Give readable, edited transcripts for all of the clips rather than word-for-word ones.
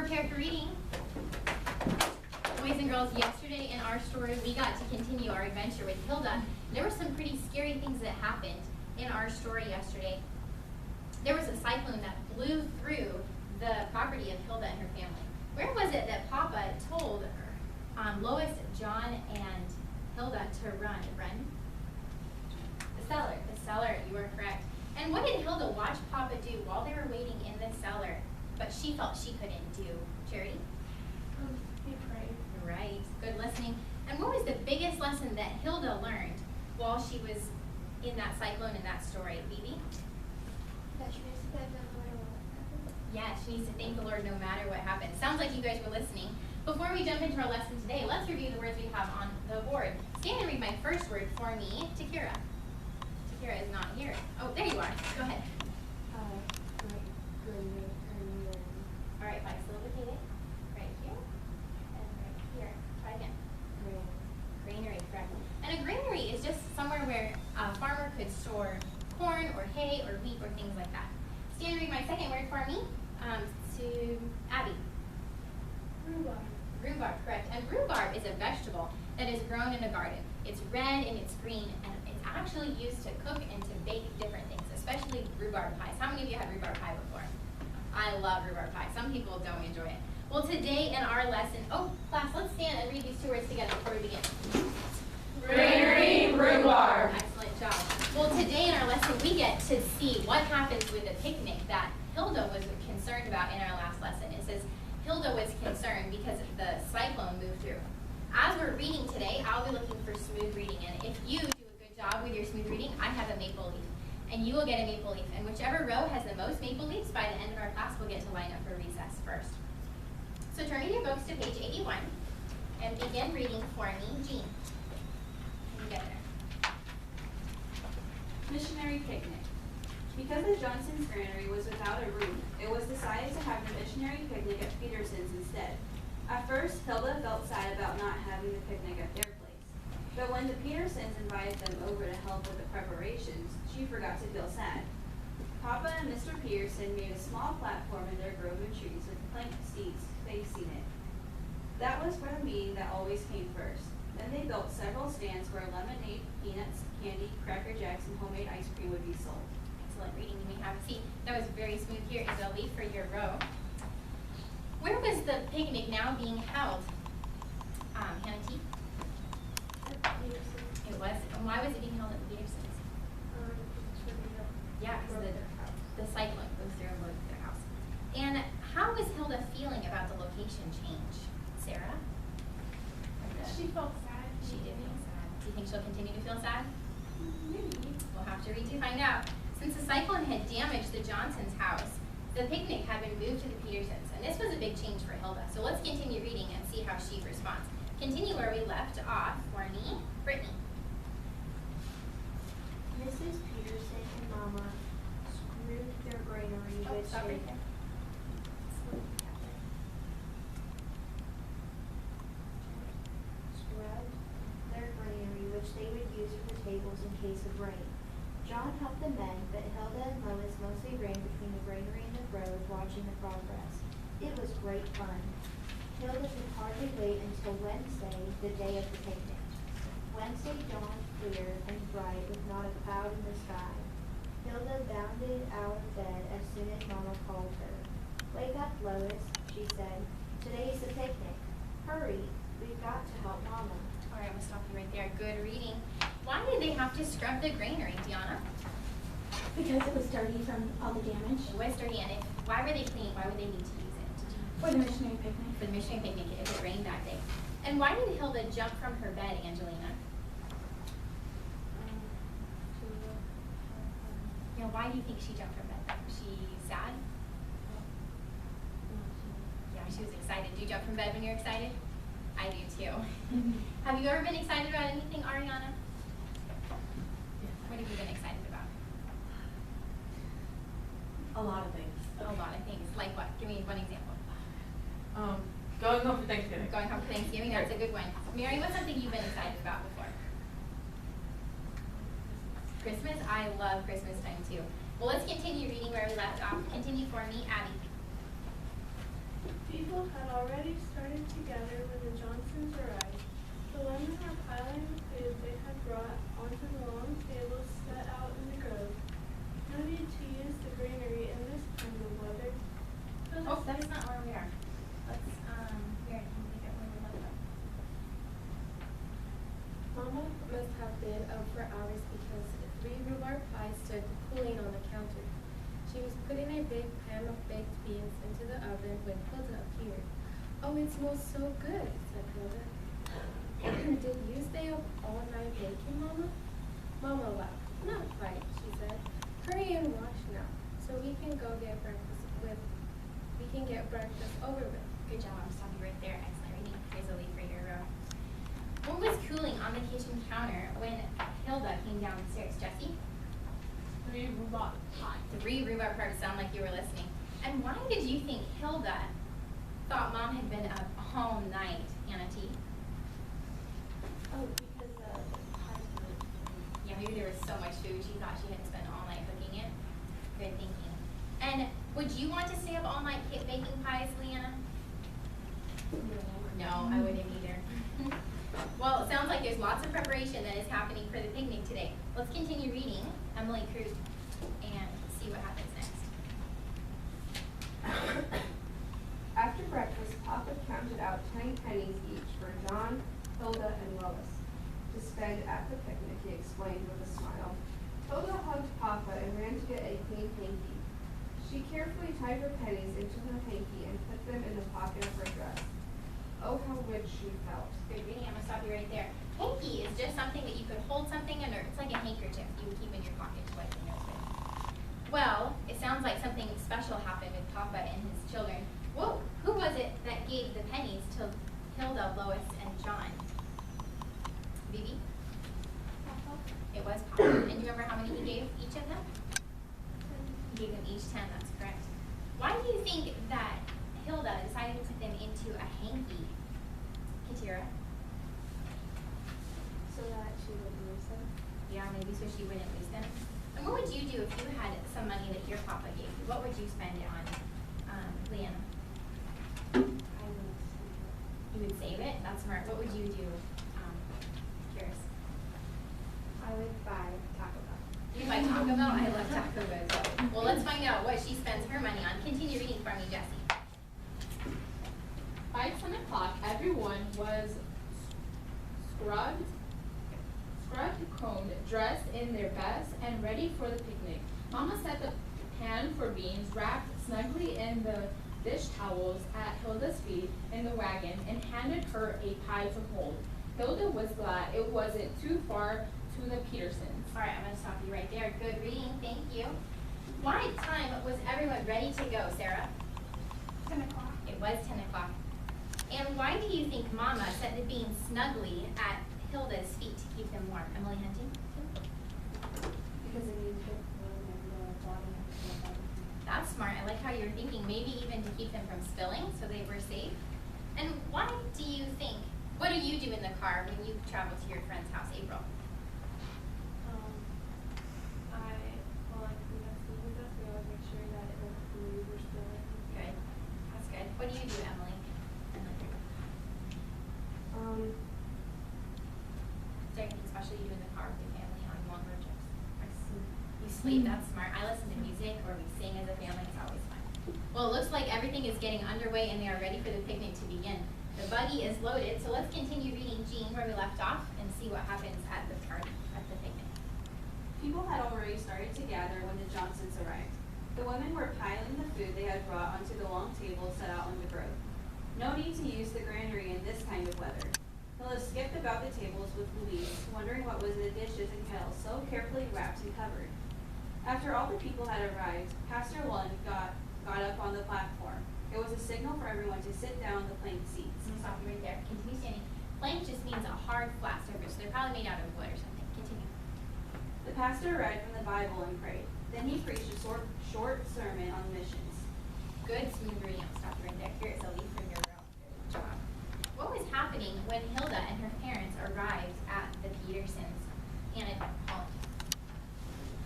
prepare for reading. Boys and girls, yesterday in our story, we got to continue our adventure with Hilda. There were some pretty scary things that happened in our story yesterday. There was a cyclone that blew through the property of Hilda and her family. Where was it that Papa told Lois, John, and Hilda to run? The cellar. The cellar, you are correct. And what did Hilda watch Papa do while they were waiting in the cellar, but she felt she couldn't do? Charity? He prayed. Right, good listening. And what was the biggest lesson that Hilda learned while she was in that cyclone in that story? Phoebe? That she needs to thank the Lord no matter what happens. Yeah, she needs to thank the Lord no matter what happens. Sounds like you guys were listening. Before we jump into our lesson today, let's review the words we have on the board. Stand and read my first word for me, Takira. Takira is not here. Oh, there you are. Go ahead. All right, Mike, still repeat it. Right here and right here. Try again. Granary, correct. And a granary is just somewhere where a farmer could store corn or hay or wheat or things like that. Stand and read my second word for me, to Abby. Rhubarb. Rhubarb, correct. And rhubarb is a vegetable that is grown in a garden. It's red and it's green, and it's actually used to cook and to bake different things, especially rhubarb pies. How many of you had rhubarb pie before? I love rhubarb pie. Some people don't enjoy it. Well, today in our lesson, class, let's stand and read these two words together before we begin. Granary, rhubarb. Excellent job. Well, today in our lesson, we get to see what happens with the picnic that Hilda was concerned about in our last lesson. It says Hilda was concerned because the cyclone moved through. As we're reading today, I'll be looking for smooth reading. And if you do a good job with your smooth reading, I have a maple leaf. And you will get a maple leaf. And whichever row has the most maple leaves, by the end of our class, we'll get to line up for recess first. So turn in your books to page 81 and begin reading for me, Jean. Can you get there? Missionary picnic. Because the Johnson's granary was without a roof, it was decided to have a missionary picnic at Peterson's instead. At first, Hilda felt sad about not having the picnic at their place. But when the Petersons invited them over to help with the preparations, she forgot to feel sad. Papa and Mr. Peterson made a small platform in their grove of trees with plank seats facing it. That was for the meeting that always came first. Then they built several stands where lemonade, peanuts, candy, Cracker Jacks, and homemade ice cream would be sold. Excellent reading. You may have a seat. That was very smooth. Here is a leaf for your row. Where was the picnic now being held? Hannah T? It was. And why was it being held at the Petersons? Yeah, because the cyclone goes through and blows their house. And how was Hilda feeling about the location change? Sarah? She felt sad. She did feel sad. Do you think she'll continue to feel sad? Maybe. We'll have to read to find out. Since the cyclone had damaged the Johnsons' house, the picnic had been moved to the Petersons, and this was a big change for Hilda. So let's continue reading and see how she responds. Continue where we left off for me, Brittany. Mrs. Peterson and Mama screwed their granary which Stop right they there. scrubbed their granary which they would use for the tables in case of rain. John helped the men, but Hilda and Lois mostly ran between the granary and the road, watching the progress. It was great fun. Hilda could hardly wait until Wednesday, the day of the picnic. Wednesday dawned clear and bright with not a cloud in the sky. Hilda bounded out of bed as soon as Mama called her. "Wake up, Lois," she said. "Today's the picnic. Hurry, we've got to help Mama." All right, I'm gonna stop you right there. Good reading. Why did they have to scrub the granary, Deanna? Because it was dirty from all the damage. It was dirty, and why were they cleaning? Why would they need to use it? For the missionary picnic. For the missionary picnic if it rained that day. And why did Hilda jump from her bed, Angelina? Why do you think she jumped from bed? Was she sad? Yeah, she was excited. Do you jump from bed when you're excited? I do too. Have you ever been excited about anything, Ariana? What have you been excited about? A lot of things. A lot of things. Like what? Give me one example. Going home for Thanksgiving. Going home for Thanksgiving, that's a good one. Mary, what's something you've been excited about before? Christmas? I love Christmas time too. Well, let's continue reading where we left off. Continue for me, Abby. People people had already started to gather when the Johnsons arrived. The women were piling the food they had brought onto the long tables set out in the grove. No need to use the granary in this kind of weather. Oh, that's not where we are. Let's, here, can you pick up where we left off? Mama must have been up for hours because 3 rhubarb pies stood cooling on the counter. She was putting a big pan of baked beans into the oven when Hilda appeared. "Oh, it smells so good," said Hilda. "Did you stay up all night baking, Mama?" Mama laughed. "Not quite," she said. "Hurry and wash now, so we can get breakfast over with." Good job, I'm stopping right there. Excellent reading. Praise the Lord for your row. What was cooling on the kitchen counter when Hilda came downstairs, Jessie? 3 rhubarb pie. 3 rhubarb pies. Sound like you were listening. And why did you think Hilda thought Mom had been up all night, Anna T? Oh, because the pies were. Yeah, maybe there was so much food she thought she had to spend all night cooking it. Good thinking. And would you want to stay up all night baking pies, Leanna? No, I wouldn't either. Well, it sounds like there's lots of preparation that is happening for the picnic today. Let's continue reading Emily Cruz and see what happens next. After breakfast, Papa counted out 10 pennies each for John, Hilda, and Lois to spend at the picnic, he explained with a smile. Hilda hugged Papa and ran to get a clean hanky. She carefully tied her pennies into her hanky and put them in the pocket of her dress. Oh, how rich she felt. Good reading. I'm going to stop you right there. Hanky is just something that you could hold something under. It's like a handkerchief you would keep in your pocket to wipe your nose with. Well, it sounds like something special happened with Papa and his children. Whoa, who was it that gave the pennies to Hilda, Lois, and John? Vivi? Papa. It was Papa. And do you remember how many he gave each of them? He gave them each 10, that's correct. Why do you think that Hilda decided to put them into a hanky, Katira? So that she would lose them. Yeah, maybe so she wouldn't lose them. And what would you do if you had some money that your papa gave you? What would you spend it on, Leanna? I would see it. You would save it? That's smart. What would you do, Kiris? I would buy Taco Bell. You buy Taco Bell? I love Taco Bell. Well, let's find out what she spends her money on. Continue reading for me, Jessie. By 10 o'clock, everyone was scrubbed, combed, dressed in their best, and ready for the picnic. Mama set the pan for beans wrapped snugly in the dish towels at Hilda's feet in the wagon and handed her a pie to hold. Hilda was glad it wasn't too far to the Petersons. All right, I'm going to stop you right there. Good reading. Thank you. What time was everyone ready to go, Sarah? 10 o'clock. It was 10 o'clock. And why do you think Mama set the beans snugly at Hilda's feet to keep them warm? Emily Hunting? Because it needs to warm and the bottom of the bottom. That's smart. I like how you're thinking, maybe even to keep them from spilling so they were safe. And why do you think, what do you do in the car when you travel to your friend's house, April? We have food with us, we always make sure that it won't move or spill anything. Good. That's good. What do you do, Emily? Is there anything special you do in the car with your family on long road trips? You sleep, that's smart. I listen to music or we sing as a family, it's always fun. Well, it looks like everything is getting underway and they are ready for the picnic to begin. The buggy is loaded, so let's continue reading Jean where we left off and see what happens at the party, at the picnic. People had already started to gather when the Johnsons arrived. The women were piling the food they had brought onto the long table set out in the grove. No need to use the granary in this kind of weather. Hilda skipped about the tables with Louise, wondering what was in the dishes and kettles so carefully wrapped and covered. After all the people had arrived, Pastor Lund got up on the platform. It was a signal for everyone to sit down on the plank seats. I'm gonna stop you right there. Continue standing. Plank just means a hard, flat surface, so they're probably made out of wood or something. Continue. The pastor read from the Bible and prayed. Then he preached a short sermon on missions. Good, smooth reading. I'm stop you right there. Here is a leaf from your row. Good job. What was happening when Hilda and her parents arrived at the Petersons? Anna, Holland.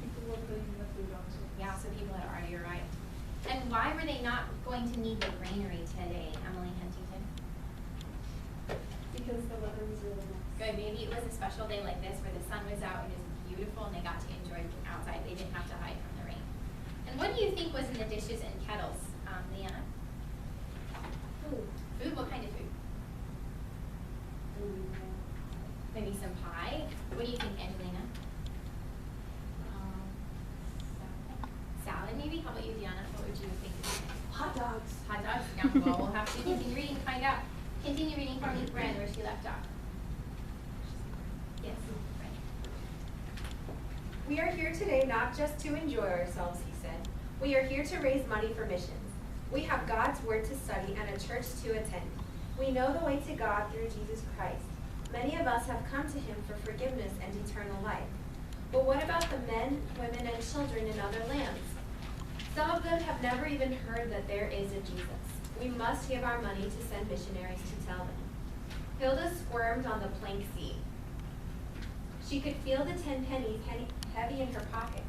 People were putting the food on. Yeah, so people had already arrived. And why were they not going to need the granary today, Emily Huntington? Because the weather was really nice. Good, maybe it was a special day like this where the sun was out and it was beautiful and they got to enjoy outside. They didn't have to hide from the rain. And what do you think was in the dishes and kettles, Leanna? Food. Food? What kind of food? Maybe some pie? What do you think, Angelina? Salad maybe? How about you, Deanna? What would you think? Hot dogs. Hot dogs? Yeah, well, we'll have to continue reading to find out. Continue reading for me, Brand, where she left off. Yes, Brand. We are here today not just to enjoy ourselves, he said. We are here to raise money for missions. We have God's word to study and a church to attend. We know the way to God through Jesus Christ. Many of us have come to him for forgiveness and eternal life. But what about the men, women, and children in other lands? Some of them have never even heard that there is a Jesus. We must give our money to send missionaries to tell them. Hilda squirmed on the plank seat. She could feel the 10 pennies heavy in her pocket.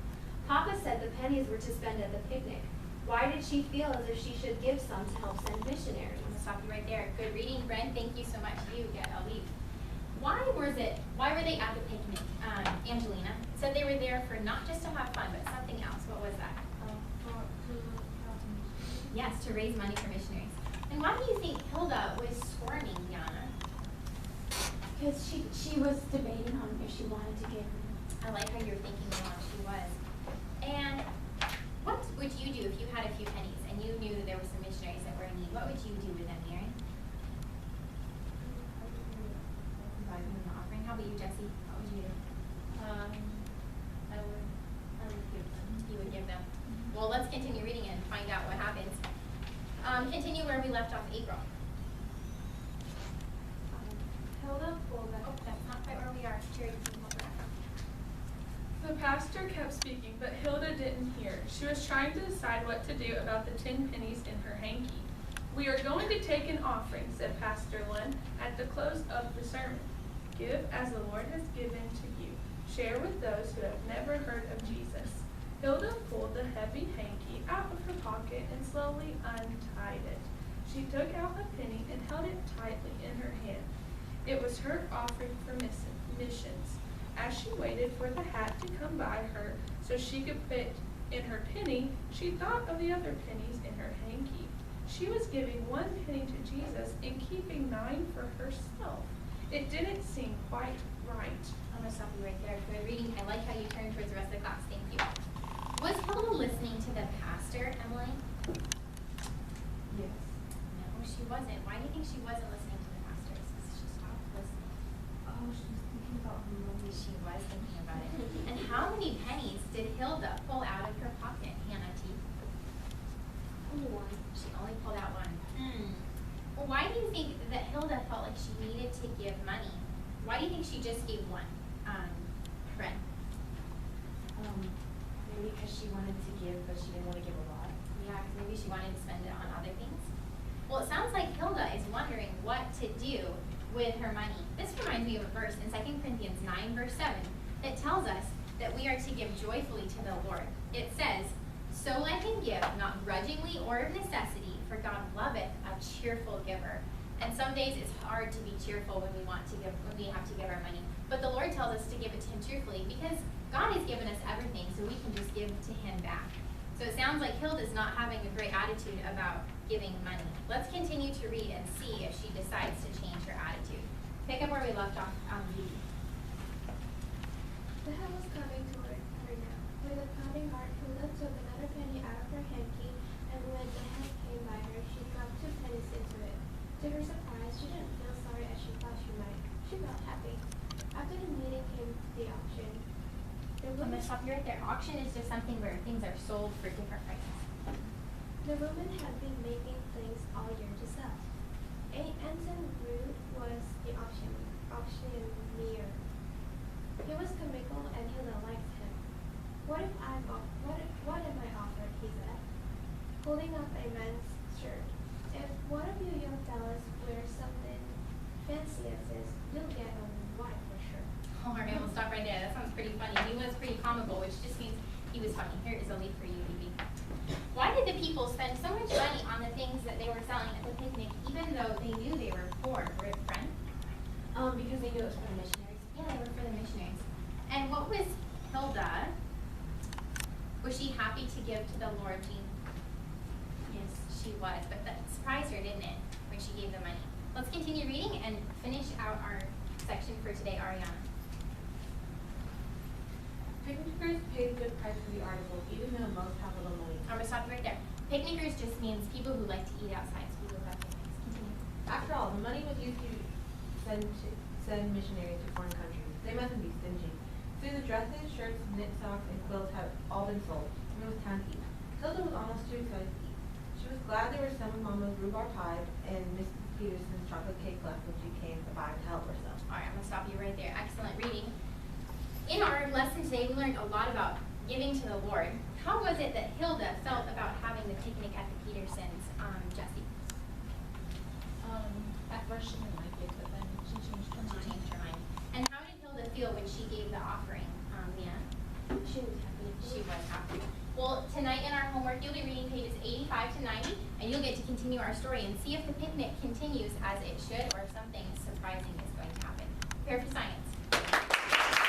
Papa said the pennies were to spend at the picnic. Why did she feel as if she should give some to help send missionaries? I'm gonna stop you right there. Good reading, Brent. Thank you so much. You get a leave. Why were they at the picnic, Angelina? It said they were there for not just to have fun, but something else. What was that? Yes, to raise money for missionaries. And why do you think Hilda was squirming, Yana? Because she was debating on if she wanted to give. I like how you're thinking along. She was. And what would you do if you had a few pennies and you knew that there were some missionaries that were in need? What would you do with them, Mary? Provide them an offering. How about you, Jessie? What would you do? I would give them. You would give them. Well, let's continue reading and find out what happens. Continue where we left off, April. Hilda pulled Oh, that's not quite where we are. Jerry, can you hold that up? The pastor kept speaking, but Hilda didn't hear. She was trying to decide what to do about the 10 pennies in her hanky. We are going to take an offering, said Pastor Lynn at the close of the sermon. Give as the Lord has given to you. Share with those who have never heard of Jesus. Hilda pulled the heavy hanky out of her pocket and slowly untied it. She took out a penny and held it tightly in her hand. It was her offering for missions. As she waited for the hat to come by her so she could fit in her penny, she thought of the other pennies in her hanky. She was giving 1 penny to Jesus and keeping 9 for herself. It didn't seem quite right. I'm going to stop you right there. Good reading. I like how you turned towards the rest of the class. Thank you. Was Hilda listening to the pastor, Emily? Yes. No, she wasn't. Why do you think she wasn't listening to the pastor? She stopped listening. Oh, she was thinking about her money. She was thinking about it. And how many pennies did Hilda pull out of her pocket, Hannah T? Only one. She only pulled out 1. Well, why do you think that Hilda felt like she needed to give money? Why do you think she just gave 1? Fred? Maybe because she wanted to give, but she didn't want to give a lot. Yeah, because maybe she wanted to spend it on other things. Well, it sounds like Hilda is wondering what to do with her money. This reminds me of a verse in 2 Corinthians 9, verse 7, that tells us that we are to give joyfully to the Lord. It says, "So let him give, not grudgingly or of necessity, for God loveth a cheerful giver." And some days it's hard to be cheerful when we have to give our money. But the Lord tells us to give it to him cheerfully because God has given us everything, so we can just give to him back. So it sounds like Hilda's not having a great attitude about giving money. Let's continue to read and see if she decides to change her attitude. Pick up where we left off on B. The hat was coming toward her now. With a pounding heart, Hilda took another penny out of her hanky, and when the hat came by her, she dropped 2 pennies into it. To her surprise, she didn't feel sorry as she thought she might. She felt happy. After the meeting came the auction. I'm going to stop you right there. Auction is just something where things are sold for different prices. The woman had been making things all year to sell. Anson Root was the auctioneer. He was comical and Hilda liked him. What if I offered, he said, holding up a man's shirt. If one of you young fellas wears something fancy as this, you'll get a wife for sure. All right, we'll stop right there. That sounds pretty funny. He was pretty comical, which just means he was funny. Here is a lead for you, Evie. Why did the people spend so much money on the things that they picnic even though they knew they were poor, friend? Because they knew it was for the missionaries. Yeah, they were for the missionaries. And what was Hilda? Was she happy to give to the Lord, Jean? Yes, she was, but that surprised her, didn't it, when she gave the money? Let's continue reading and finish out our section for today, Ariana. Picnickers paid a good price for the articles, even though most have little money. I'm gonna stop you right there. Picnickers just means people who like to eat outside, so people who have picnics. Continue. After all, the money was used to send missionaries to foreign countries. They mustn't be stingy. Soon the dresses, shirts, knit socks, and quilts had all been sold, and it was time to eat. Hilda was almost too excited to eat. She was glad there was some of Mama's rhubarb pie and Mrs. Peterson's chocolate cake left when she came by to help herself. All right, I'm gonna stop you right there. Excellent reading. In our lesson today, we learned a lot about giving to the Lord. How was it that Hilda felt about having the picnic at the Petersons, Jessie? At first she didn't like it, but then she changed her She mind. changed her mind. And how did Hilda feel when she gave the offering, Leanne? She was happy. She was happy. Well, tonight in our homework, you'll be reading pages 85 to 90, and you'll get to continue our story and see if the picnic continues as it should or if something surprising is going to happen. Prepare for science.